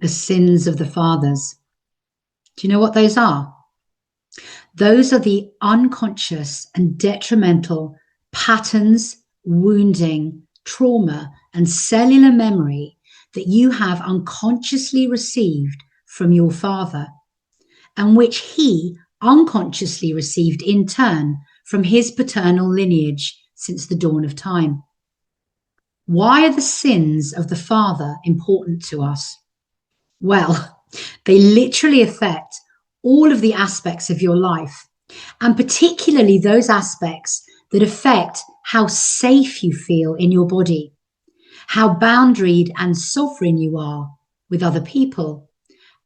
the sins of the fathers. Do you know what those are? Those are the unconscious and detrimental patterns, wounding, trauma, and cellular memory that you have unconsciously received from your father, and which he unconsciously received in turn from his paternal lineage since the dawn of time. Why are the sins of the father important to us? Well, they literally affect all of the aspects of your life, and particularly those aspects that affect how safe you feel in your body, how boundaried and sovereign you are with other people,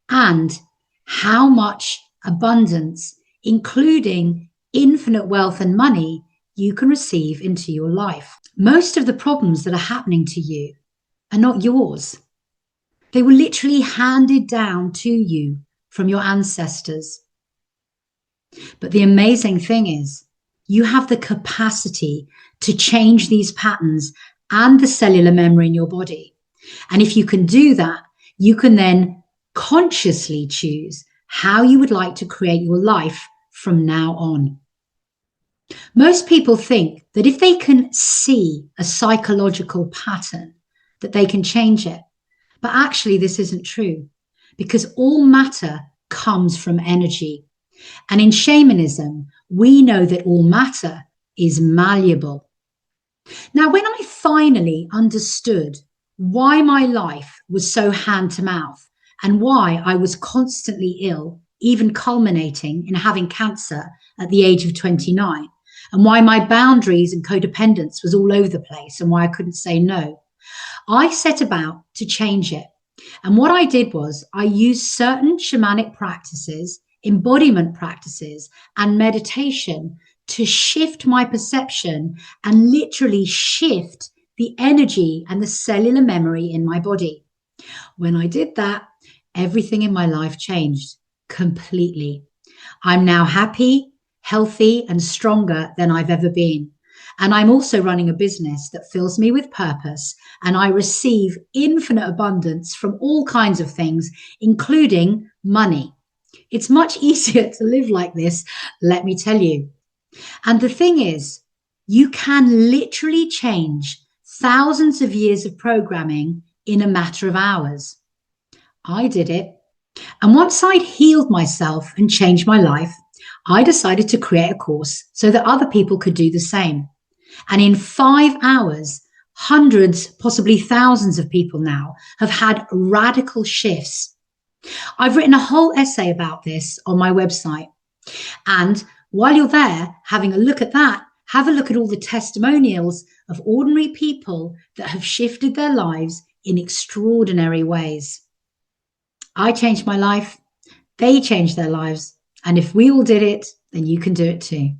and how much abundance, including infinite wealth and money, you can receive into your life. Most of the problems that are happening to you are not yours. They were literally handed down to you from your ancestors. But the amazing thing is, you have the capacity to change these patterns and the cellular memory in your body. And if you can do that, you can then consciously choose how you would like to create your life from now on. Most people think that if they can see a psychological pattern, that they can change it. But actually, this isn't true, because all matter comes from energy. And in shamanism, we know that all matter is malleable. Now, when I finally understood why my life was so hand to mouth and why I was constantly ill, even culminating in having cancer at the age of 29, and why my boundaries and codependence was all over the place and why I couldn't say no, I set about to change it. And what I did was I used certain shamanic practices, embodiment practices, and meditation to shift my perception and literally shift the energy and the cellular memory in my body. When I did that, everything in my life changed completely. I'm now happy, healthy, and stronger than I've ever been. And I'm also running a business that fills me with purpose, and I receive infinite abundance from all kinds of things, including money. It's much easier to live like this, let me tell you. And the thing is, you can literally change thousands of years of programming in a matter of hours. I did it. And once I'd healed myself and changed my life, I decided to create a course so that other people could do the same. And in 5 hours, hundreds, possibly thousands of people now have had radical shifts. I've written a whole essay about this on my website. And while you're there having a look at that, have a look at all the testimonials of ordinary people that have shifted their lives in extraordinary ways. I changed my life. They changed their lives. And if we all did it, then you can do it too.